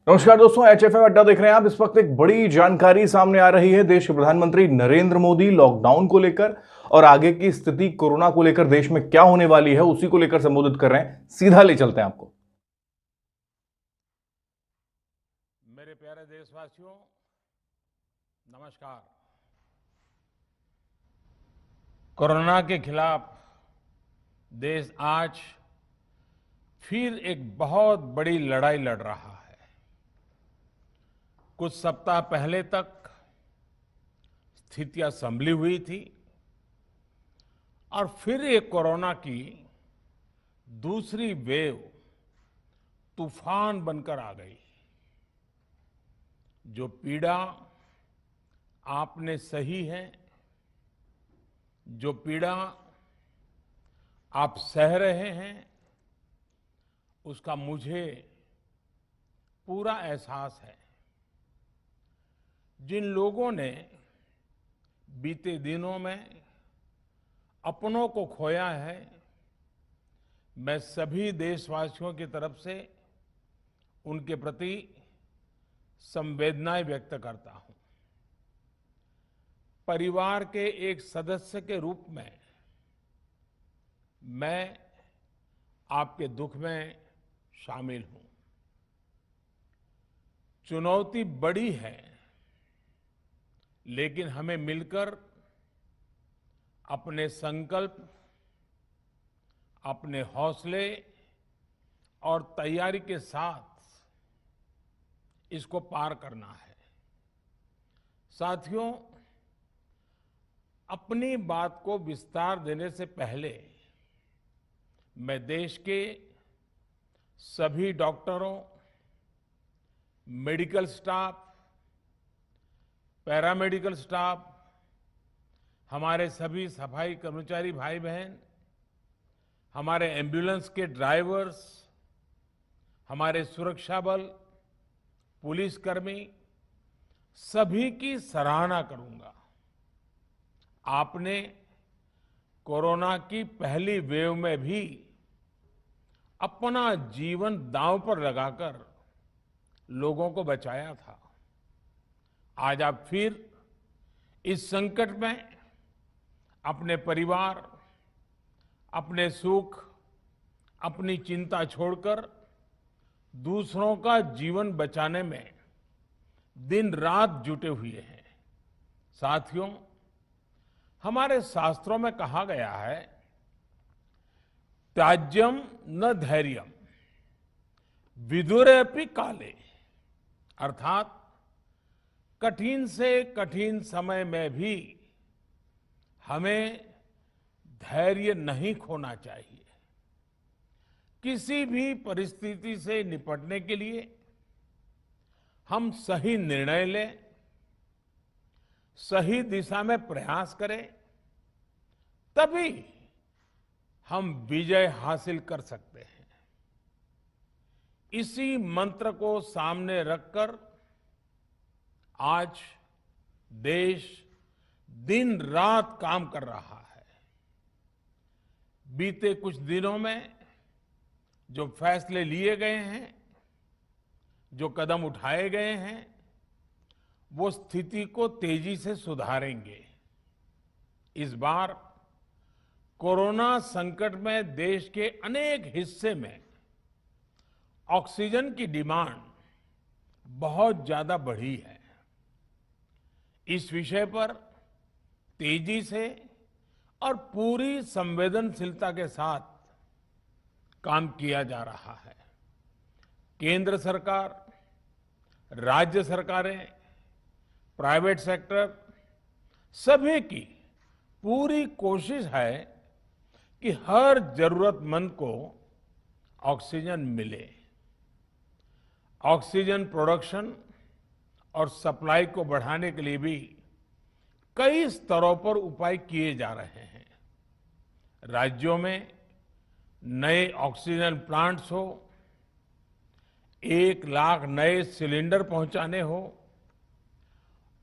नमस्कार दोस्तों, एचएफएम अड्डा देख रहे हैं आप। इस वक्त एक बड़ी जानकारी सामने आ रही है। देश के प्रधानमंत्री नरेंद्र मोदी लॉकडाउन को लेकर और आगे की स्थिति कोरोना को लेकर देश में क्या होने वाली है उसी को लेकर संबोधित कर रहे हैं। सीधा ले चलते हैं आपको। मेरे प्यारे देशवासियों, नमस्कार। कोरोना के खिलाफ देश आज फिर एक बहुत बड़ी लड़ाई लड़ रहा है। कुछ सप्ताह पहले तक स्थितियां संभली हुई थी और फिर एक कोरोना की दूसरी वेव तूफान बनकर आ गई। जो पीड़ा आपने सही है, जो पीड़ा आप सह रहे हैं, उसका मुझे पूरा एहसास है। जिन लोगों ने बीते दिनों में अपनों को खोया है, मैं सभी देशवासियों की तरफ से उनके प्रति संवेदनाएं व्यक्त करता हूं। परिवार के एक सदस्य के रूप में मैं आपके दुख में शामिल हूं। चुनौती बड़ी है, लेकिन हमें मिलकर अपने संकल्प, अपने हौसले और तैयारी के साथ इसको पार करना है। साथियों, अपनी बात को विस्तार देने से पहले मैं देश के सभी डॉक्टरों, मेडिकल स्टाफ, पैरामेडिकल स्टाफ, हमारे सभी सफाई कर्मचारी भाई बहन, हमारे एम्बुलेंस के ड्राइवर्स, हमारे सुरक्षा बल, पुलिसकर्मी, सभी की सराहना करूंगा। आपने कोरोना की पहली वेव में भी अपना जीवन दांव पर लगाकर लोगों को बचाया था। आज आप फिर इस संकट में अपने परिवार, अपने सुख, अपनी चिंता छोड़कर दूसरों का जीवन बचाने में दिन रात जुटे हुए हैं। साथियों, हमारे शास्त्रों में कहा गया है, त्याज्यम न धैर्यम विदुरेऽपि काले, अर्थात कठिन से कठिन समय में भी हमें धैर्य नहीं खोना चाहिए। किसी भी परिस्थिति से निपटने के लिए हम सही निर्णय लें, सही दिशा में प्रयास करें, तभी हम विजय हासिल कर सकते हैं। इसी मंत्र को सामने रखकर आज देश दिन रात काम कर रहा है। बीते कुछ दिनों में जो फैसले लिए गए हैं, जो कदम उठाए गए हैं, वो स्थिति को तेजी से सुधारेंगे। इस बार कोरोना संकट में देश के अनेक हिस्से में ऑक्सीजन की डिमांड बहुत ज्यादा बढ़ी है। इस विषय पर तेजी से और पूरी संवेदनशीलता के साथ काम किया जा रहा है। केंद्र सरकार, राज्य सरकारें, प्राइवेट सेक्टर, सभी की पूरी कोशिश है कि हर जरूरतमंद को ऑक्सीजन मिले। ऑक्सीजन प्रोडक्शन और सप्लाई को बढ़ाने के लिए भी कई स्तरों पर उपाय किए जा रहे हैं। राज्यों में नए ऑक्सीजन प्लांट्स हो, 1 लाख नए सिलेंडर पहुंचाने हो,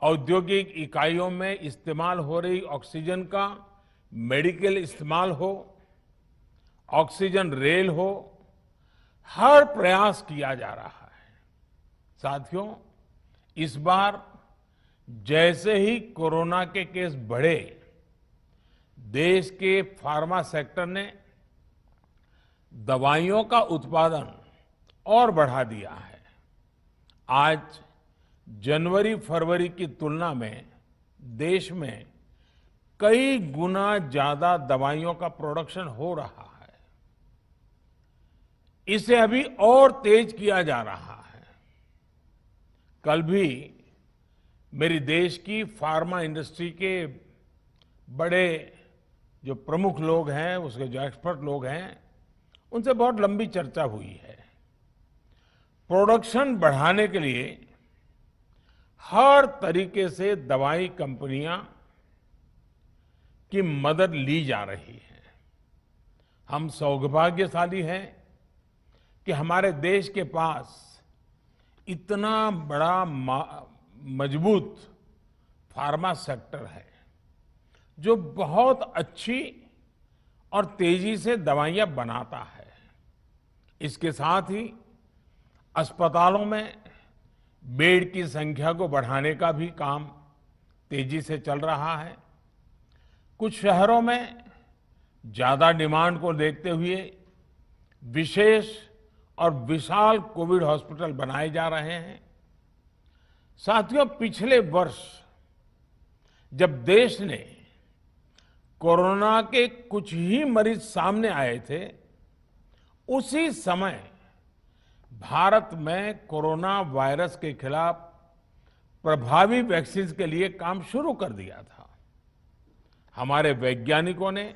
औद्योगिक इकाइयों में इस्तेमाल हो रही ऑक्सीजन का मेडिकल इस्तेमाल हो, ऑक्सीजन रेल हो, हर प्रयास किया जा रहा है। साथियों, इस बार जैसे ही कोरोना के केस बढ़े, देश के फार्मा सेक्टर ने दवाइयों का उत्पादन और बढ़ा दिया है। आज जनवरी फरवरी की तुलना में देश में कई गुना ज्यादा दवाइयों का प्रोडक्शन हो रहा है। इसे अभी और तेज किया जा रहा है। कल भी मेरी देश की फार्मा इंडस्ट्री के बड़े जो प्रमुख लोग हैं, उसके जो एक्सपर्ट लोग हैं, उनसे बहुत लंबी चर्चा हुई है। प्रोडक्शन बढ़ाने के लिए हर तरीके से दवाई कंपनियां की मदद ली जा रही है। हम सौभाग्यशाली हैं कि हमारे देश के पास इतना बड़ा मजबूत फार्मा सेक्टर है जो बहुत अच्छी और तेजी से दवाइयां बनाता है। इसके साथ ही अस्पतालों में बेड की संख्या को बढ़ाने का भी काम तेजी से चल रहा है। कुछ शहरों में ज्यादा डिमांड को देखते हुए विशेष और विशाल कोविड हॉस्पिटल बनाए जा रहे हैं। साथियों, पिछले वर्ष जब देश ने कोरोना के कुछ ही मरीज सामने आए थे, उसी समय भारत में कोरोना वायरस के खिलाफ प्रभावी वैक्सीन के लिए काम शुरू कर दिया था। हमारे वैज्ञानिकों ने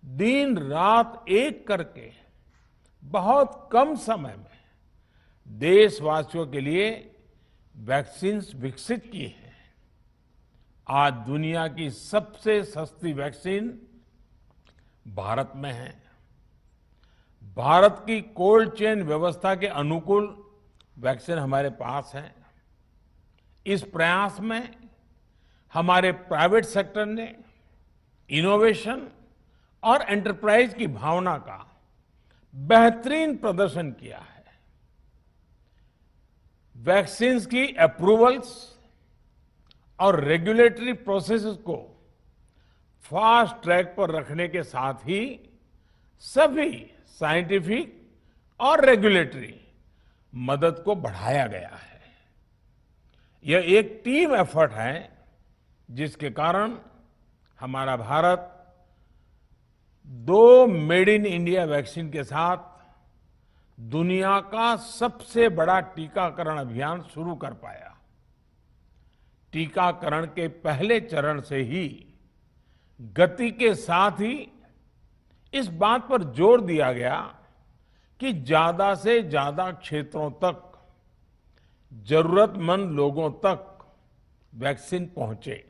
दिन रात एक करके बहुत कम समय में देशवासियों के लिए वैक्सीन विकसित की है। आज दुनिया की सबसे सस्ती वैक्सीन भारत में है। भारत की कोल्ड चेन व्यवस्था के अनुकूल वैक्सीन हमारे पास है। इस प्रयास में हमारे प्राइवेट सेक्टर ने इनोवेशन और एंटरप्राइज की भावना का बेहतरीन प्रदर्शन किया है। वैक्सीन की अप्रूवल्स और रेगुलेटरी प्रोसेसेस को फास्ट ट्रैक पर रखने के साथ ही सभी साइंटिफिक और रेगुलेटरी मदद को बढ़ाया गया है। यह एक टीम एफर्ट है जिसके कारण हमारा Bharat 2 made in India vaccine के साथ दुनिया का सबसे बड़ा टीकाकरण अभियान शुरू कर पाया। टीकाकरण के पहले चरण से ही गति के साथ ही इस बात पर जोर दिया गया कि ज्यादा से ज्यादा क्षेत्रों तक, जरूरतमंद लोगों तक वैक्सीन पहुंचे।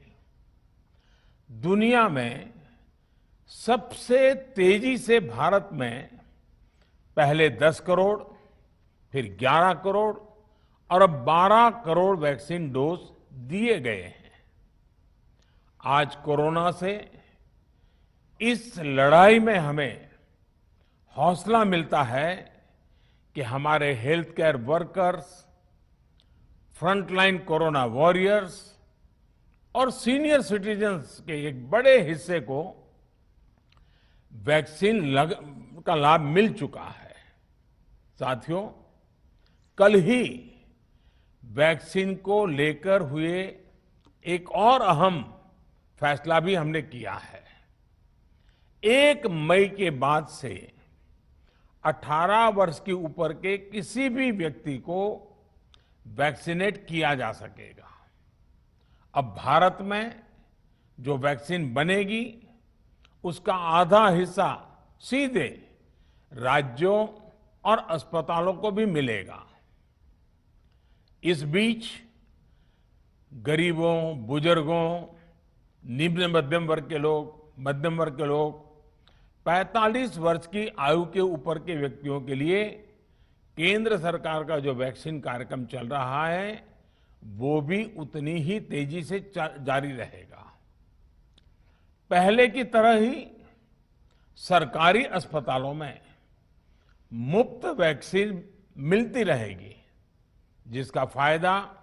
दुनिया में सबसे तेजी से भारत में पहले 10 करोड़, फिर 11 करोड़ और अब 12 करोड़ वैक्सीन डोज दिए गए हैं। आज कोरोना से इस लड़ाई में हमें हौसला मिलता है कि हमारे health care workers, frontline corona warriors और सीनियर सिटीजन्स के एक बड़े हिस्से को वैक्सीन का लाभ मिल चुका है। साथियों, कल ही वैक्सीन को लेकर हुए एक और अहम फैसला भी हमने किया है। 1 मई के बाद से 18 वर्ष के ऊपर के किसी भी व्यक्ति को वैक्सीनेट किया जा सकेगा। अब भारत में जो वैक्सीन बनेगी उसका आधा हिस्सा सीधे राज्यों और अस्पतालों को भी मिलेगा। इस बीच गरीबों, बुजुर्गों, निम्न मध्यम वर्ग के लोग 45 वर्ष की आयु के ऊपर के व्यक्तियों के लिए केंद्र सरकार का जो वैक्सीन कार्यक्रम चल रहा है वो भी उतनी ही तेजी से जारी रहेगा। पहले की तरह ही सरकारी अस्पतालों में मुफ्त वैक्सीन मिलती रहेगी। जिसका फायदा,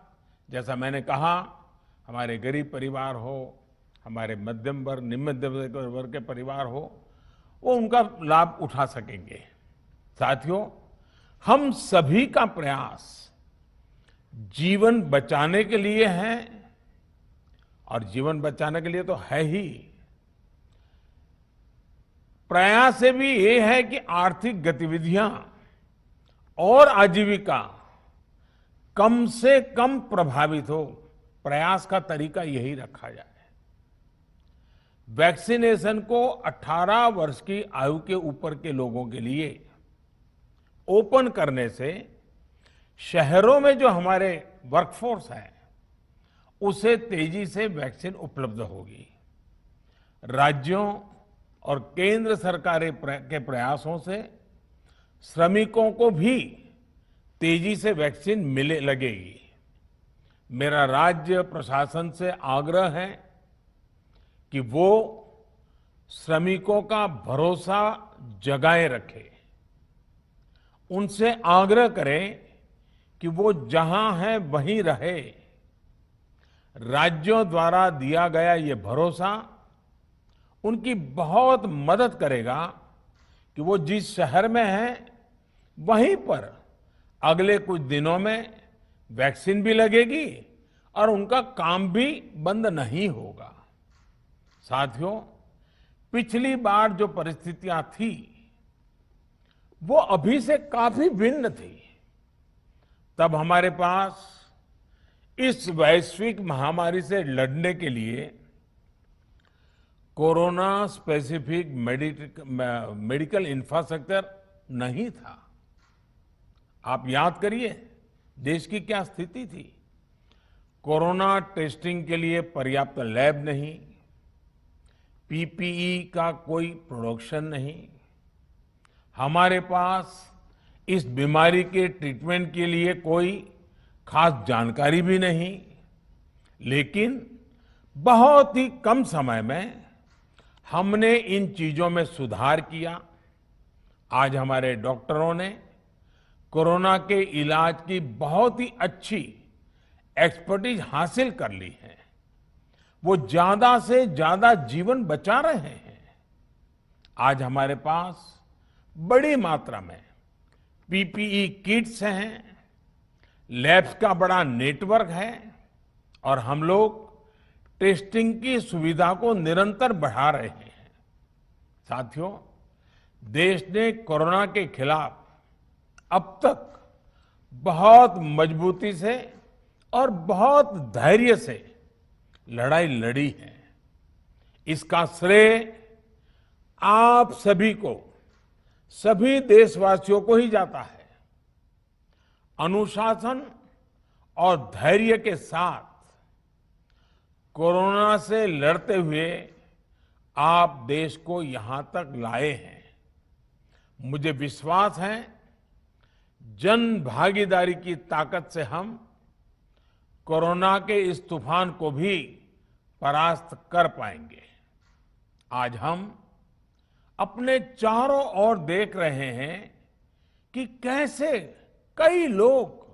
जैसा मैंने कहा, हमारे गरीब परिवार हो, हमारे मध्यम वर्ग, निम्न मध्यम वर्ग के परिवार हो, वो उनका लाभ उठा सकेंगे। साथियों, हम सभी का प्रयास जीवन बचाने के लिए है, और जीवन बचाने के लिए तो है ही, प्रयास से भी ये है कि आर्थिक गतिविधियां और आजीविका कम से कम प्रभावित हो। प्रयास का तरीका यही रखा जाए। वैक्सीनेशन को 18 वर्ष की आयु के ऊपर के लोगों के लिए ओपन करने से शहरों में जो हमारे वर्कफोर्स है उसे तेजी से वैक्सीन उपलब्ध होगी। राज्यों और केंद्र सरकार के प्रयासों से श्रमिकों को भी तेजी से वैक्सीन मिले लगेगी। मेरा राज्य प्रशासन से आग्रह है कि वो श्रमिकों का भरोसा जगाए रखे। उनसे आग्रह करें कि वो जहां है वहीं रहे। राज्यों द्वारा दिया गया ये भरोसा उनकी बहुत मदद करेगा कि वो जिस शहर में हैं वहीं पर अगले कुछ दिनों में वैक्सीन भी लगेगी और उनका काम भी बंद नहीं होगा। साथियों, पिछली बार जो परिस्थितियां थी वो अभी से काफी भिन्न थी। तब हमारे पास इस वैश्विक महामारी से लड़ने के लिए कोरोना स्पेसिफिक मेडिकल इंफ्रास्ट्रक्चर नहीं था। आप याद करिए देश की क्या स्थिति थी। कोरोना टेस्टिंग के लिए पर्याप्त लैब नहीं, पीपीई का कोई प्रोडक्शन नहीं, हमारे पास इस बीमारी के ट्रीटमेंट के लिए कोई खास जानकारी भी नहीं। लेकिन बहुत ही कम समय में हमने इन चीजों में सुधार किया। आज हमारे डॉक्टरों ने कोरोना के इलाज की बहुत ही अच्छी एक्सपर्टीज हासिल कर ली है। वो ज्यादा से ज्यादा जीवन बचा रहे हैं। आज हमारे पास बड़ी मात्रा में पीपीई किट्स हैं, लैब्स का बड़ा नेटवर्क है और हम लोग टेस्टिंग की सुविधा को निरंतर बढ़ा रहे हैं। साथियों, देश ने कोरोना के खिलाफ अब तक बहुत मजबूती से और बहुत धैर्य से लड़ाई लड़ी है। इसका श्रेय आप सभी को, सभी देशवासियों को ही जाता है। अनुशासन और धैर्य के साथ कोरोना से लड़ते हुए आप देश को यहां तक लाए हैं। मुझे विश्वास है जन भागीदारी की ताकत से हम कोरोना के इस तूफान को भी परास्त कर पाएंगे। आज हम अपने चारों ओर देख रहे हैं कि कैसे कई लोग,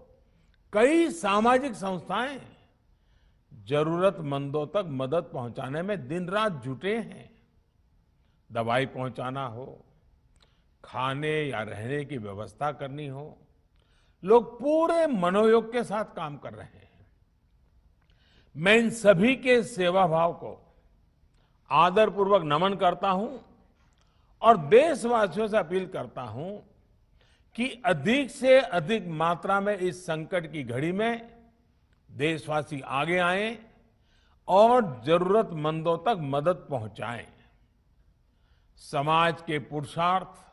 कई सामाजिक संस्थाएं जरूरतमंदों तक मदद पहुंचाने में दिन रात जुटे हैं। दवाई पहुंचाना हो, खाने या रहने की व्यवस्था करनी हो, लोग पूरे मनोयोग के साथ काम कर रहे हैं। मैं इन सभी के सेवा भाव को आदरपूर्वक नमन करता हूं और देशवासियों से अपील करता हूं कि अधिक से अधिक मात्रा में इस संकट की घड़ी में देशवासी आगे आएं और जरूरतमंदों तक मदद पहुंचाएं। समाज के पुरुषार्थ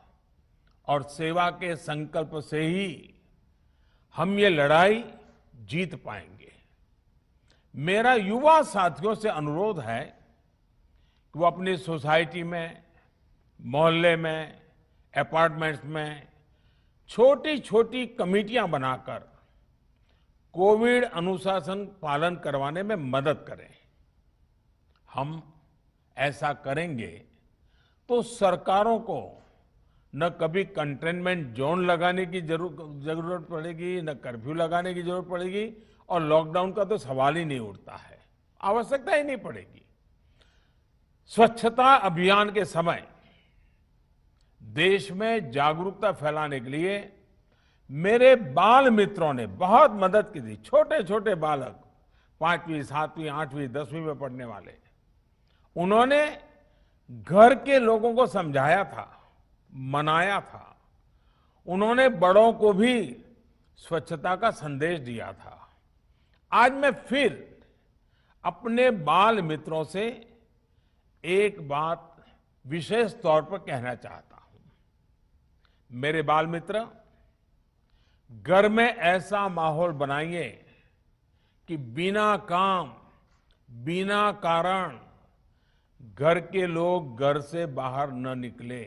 और सेवा के संकल्प से ही हम ये लड़ाई जीत पाएंगे। मेरा युवा साथियों से अनुरोध है कि वो अपनी सोसाइटी में, मोहल्ले में, अपार्टमेंट्स में छोटी छोटी कमेटियां बनाकर कोविड अनुशासन पालन करवाने में मदद करें। हम ऐसा करेंगे तो सरकारों को न कभी कंटेनमेंट जोन लगाने की जरूरत पड़ेगी, न कर्फ्यू लगाने की जरूरत पड़ेगी, और लॉकडाउन का तो सवाल ही नहीं उठता है, आवश्यकता ही नहीं पड़ेगी। स्वच्छता अभियान के समय देश में जागरूकता फैलाने के लिए मेरे बाल मित्रों ने बहुत मदद की थी। छोटे छोटे बालक, 5वीं, 7वीं, 8वीं, 10वीं में पढ़ने वाले, उन्होंने घर के लोगों को समझाया था, मनाया था। उन्होंने बड़ों को भी स्वच्छता का संदेश दिया था। आज मैं फिर अपने बाल मित्रों से एक बात विशेष तौर पर कहना चाहता हूं। मेरे बाल मित्र, घर में ऐसा माहौल बनाइए कि बिना काम, बिना कारण घर के लोग घर से बाहर न निकले।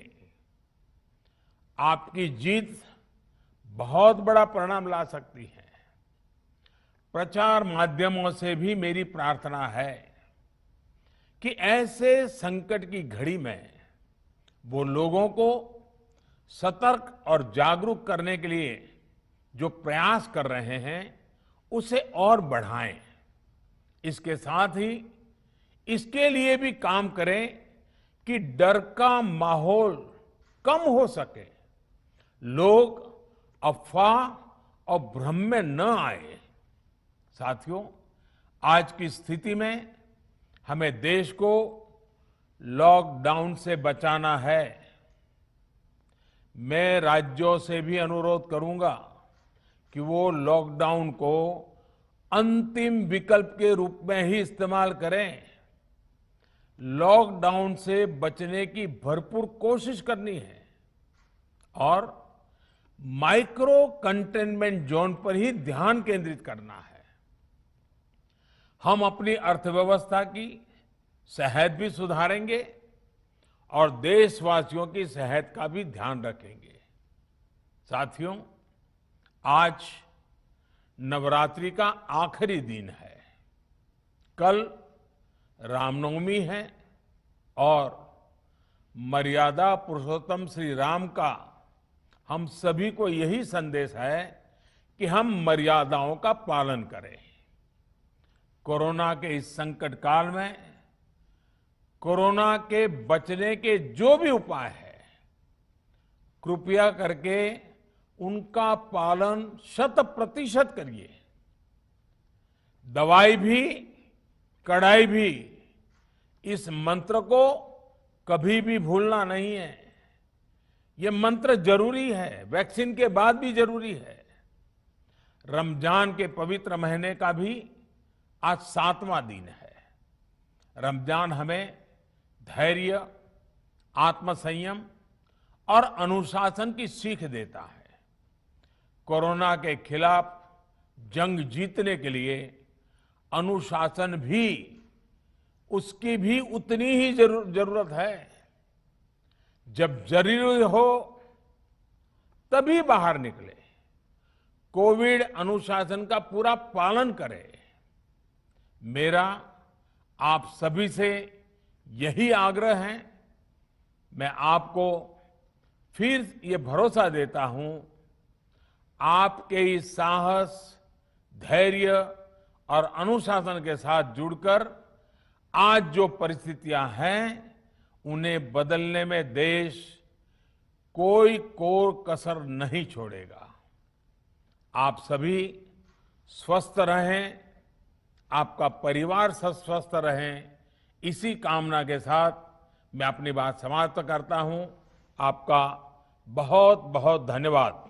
आपकी जीत बहुत बड़ा परिणाम ला सकती है। प्रचार माध्यमों से भी मेरी प्रार्थना है कि ऐसे संकट की घड़ी में वो लोगों को सतर्क और जागरूक करने के लिए जो प्रयास कर रहे हैं उसे और बढ़ाएं। इसके साथ ही इसके लिए भी काम करें कि डर का माहौल कम हो सके, लोग अफवाह और भ्रम में न आए। साथियों, आज की स्थिति में हमें देश को लॉकडाउन से बचाना है। मैं राज्यों से भी अनुरोध करूंगा कि वो लॉकडाउन को अंतिम विकल्प के रूप में ही इस्तेमाल करें। लॉकडाउन से बचने की भरपूर कोशिश करनी है और माइक्रो कंटेनमेंट जोन पर ही ध्यान केंद्रित करना है। हम अपनी अर्थव्यवस्था की सेहत भी सुधारेंगे और देशवासियों की सेहत का भी ध्यान रखेंगे। साथियों, आज नवरात्रि का आखिरी दिन है। कल रामनवमी है और मर्यादा पुरुषोत्तम श्री राम का हम सभी को यही संदेश है कि हम मर्यादाओं का पालन करें। कोरोना के इस संकट काल में कोरोना के बचने के जो भी उपाय है, कृपया करके उनका पालन 100% करिए। दवाई भी, कड़ाई भी, इस मंत्र को कभी भी भूलना नहीं है। ये मंत्र जरूरी है, वैक्सीन के बाद भी जरूरी है। रमजान के पवित्र महीने का भी आज 7वां दिन है। रमजान हमें धैर्य, आत्मसंयम और अनुशासन की सीख देता है। कोरोना के खिलाफ जंग जीतने के लिए अनुशासन भी, उसकी भी उतनी ही जरूरत है। जब जरूरी हो तभी बाहर निकले। कोविड अनुशासन का पूरा पालन करें। मेरा आप सभी से यही आग्रह है। मैं आपको फिर ये भरोसा देता हूं, आपके इस साहस, धैर्य और अनुशासन के साथ जुड़कर आज जो परिस्थितियां हैं उन्हें बदलने में देश कोई कोर कसर नहीं छोड़ेगा। आप सभी स्वस्थ रहें, आपका परिवार स्वस्थ रहे, इसी कामना के साथ मैं अपनी बात समाप्त करता हूं। आपका बहुत बहुत धन्यवाद।